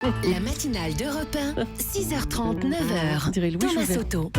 La matinale d'Europe 1, 6h30, 9h. Thomas Soto.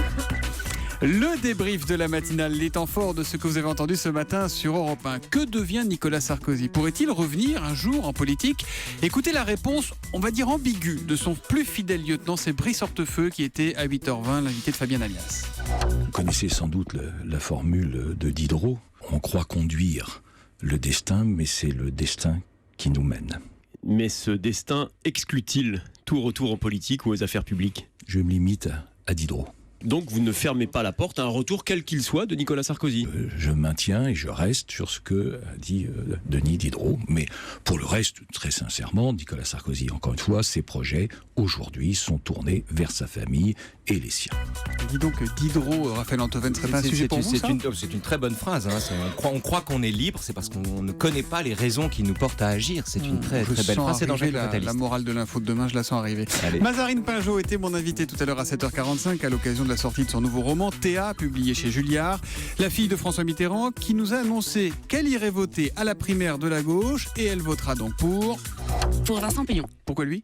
Le débrief de la matinale, les temps forts de ce que vous avez entendu ce matin sur Europe 1. Que devient Nicolas Sarkozy? Pourrait-il revenir un jour en politique? Écoutez la réponse, on va dire ambiguë, de son plus fidèle lieutenant, c'est Brice Hortefeux, qui était à 8h20 l'invité de Fabienne Amias. Vous connaissez sans doute la formule de Diderot. On croit conduire le destin, mais c'est le destin qui nous mène. Mais ce destin exclut-il tout retour en politique ou aux affaires publiques? Je me limite à Diderot. Donc vous ne fermez pas la porte à un retour quel qu'il soit de Nicolas Sarkozy? Je maintiens et je reste sur ce que a dit Denis Diderot. Mais pour le reste, très sincèrement, Nicolas Sarkozy, encore une fois, ses projets aujourd'hui sont tournés vers sa famille et les siens. Dis donc, Diderot, Raphaël Antoven, serait pas un sujet pour vous, ça? C'est une très bonne phrase. Hein. On croit qu'on est libre, c'est parce qu'on ne connaît pas les raisons qui nous portent à agir. C'est une très belle phrase. C'est dans Jacques Fataliste. La morale de l'info de demain, je la sens arriver. Allez. Mazarine Pinjot était mon invité tout à l'heure à 7h45 à l'occasion de la sortie de son nouveau roman Théa, publié chez Julliard. La fille de François Mitterrand qui nous a annoncé qu'elle irait voter à la primaire de la gauche et elle votera donc pour Vincent Payon. Pourquoi lui?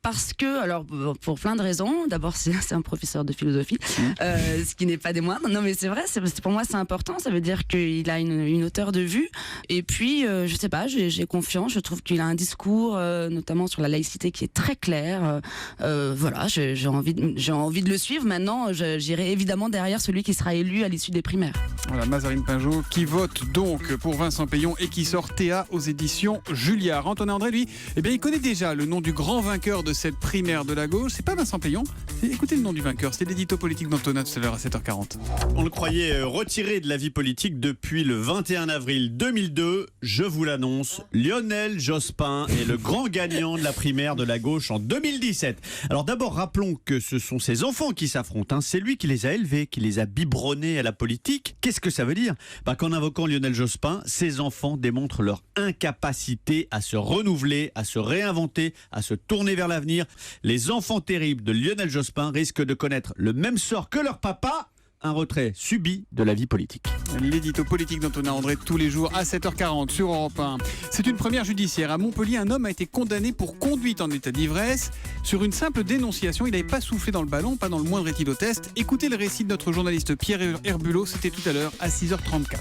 Parce que, alors, pour plein de raisons. D'abord, c'est un professeur de philosophie, ce qui n'est pas des moindres. Non, mais c'est vrai, pour moi, c'est important. Ça veut dire qu'il a une hauteur de vue. Et puis, je sais pas, j'ai confiance. Je trouve qu'il a un discours, notamment sur la laïcité, qui est très clair. Voilà, j'ai envie de le suivre. Maintenant, j'irai évidemment derrière celui qui sera élu à l'issue des primaires. Voilà, Mazarine Pinjot qui vote donc pour Vincent Payon et qui sort Théa aux éditions Julliard. Antonin André, lui, eh bien, il connaît déjà le nom du grand vainqueur de cette primaire de la gauche. C'est pas Vincent Payon. Écoutez le nom du vainqueur. C'était l'édito politique d'Antonin tout à l'heure à 7h40. On le croyait retiré de la vie politique depuis le 21 avril 2002. Je vous l'annonce, Lionel Jospin est le grand gagnant de la primaire de la gauche en 2017. Alors d'abord, rappelons que ce sont ses enfants qui s'affrontent. C'est lui qui les a élevés, qui les a biberonnés à la politique. Qu'est-ce que ça veut dire? Qu'en invoquant Lionel Jospin, ses enfants démontrent leur incapacité à se renouveler, à se réinventer, à se tourner vers l'avenir. Les enfants terribles de Lionel Jospin risquent de connaître le même sort que leur papa, un retrait subi de la vie politique. L'édito politique d'Antonin André tous les jours à 7h40 sur Europe 1. C'est une première judiciaire. À Montpellier, un homme a été condamné pour conduite en état d'ivresse. Sur une simple dénonciation, il n'avait pas soufflé dans le ballon, pas dans le moindre éthylotest. Écoutez le récit de notre journaliste Pierre Herbulot, c'était tout à l'heure à 6h34.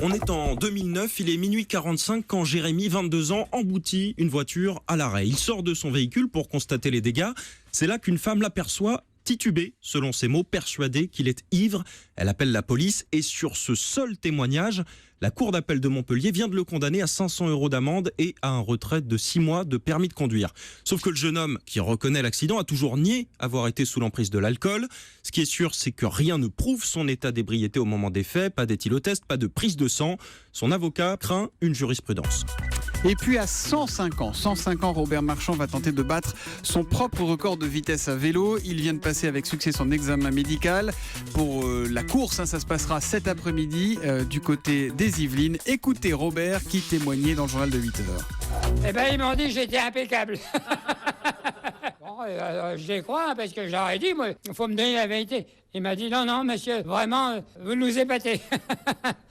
On est en 2009, il est minuit 45 quand Jérémy, 22 ans, emboutit une voiture à l'arrêt. Il sort de son véhicule pour constater les dégâts. C'est là qu'une femme l'aperçoit titubé, selon ses mots, persuadée qu'il est ivre. Elle appelle la police et sur ce seul témoignage, la cour d'appel de Montpellier vient de le condamner à 500 € d'amende et à un retrait de 6 mois de permis de conduire. Sauf que le jeune homme qui reconnaît l'accident a toujours nié avoir été sous l'emprise de l'alcool. Ce qui est sûr, c'est que rien ne prouve son état d'ébriété au moment des faits, pas d'éthylotest, pas de prise de sang. Son avocat craint une jurisprudence. Et puis à 105 ans, Robert Marchand va tenter de battre son propre record de vitesse à vélo. Il vient de passer avec succès son examen médical. Pour la course, ça se passera cet après-midi du côté des Yvelines. Écoutez Robert qui témoignait dans le journal de 8h. Eh ben ils m'ont dit que j'étais impeccable. Bon, je les crois parce que j'aurais dit, moi, il faut me donner la vérité. Il m'a dit non, monsieur, vraiment, vous nous épatez.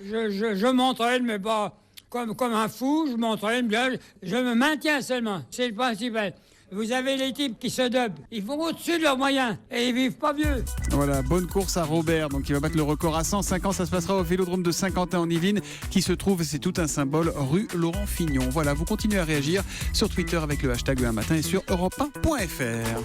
je m'entraîne, mais pas... Comme un fou, je m'entraîne bien, je me maintiens seulement, c'est le principal. Vous avez les types qui se dopent, ils vont au-dessus de leurs moyens et ils vivent pas vieux. Voilà, bonne course à Robert, donc il va battre le record à 105 ans. Ça se passera au Vélodrome de Saint-Quentin en Yvelines, qui se trouve, c'est tout un symbole, rue Laurent Fignon. Voilà, vous continuez à réagir sur Twitter avec le hashtag 1matin et sur europe1.fr.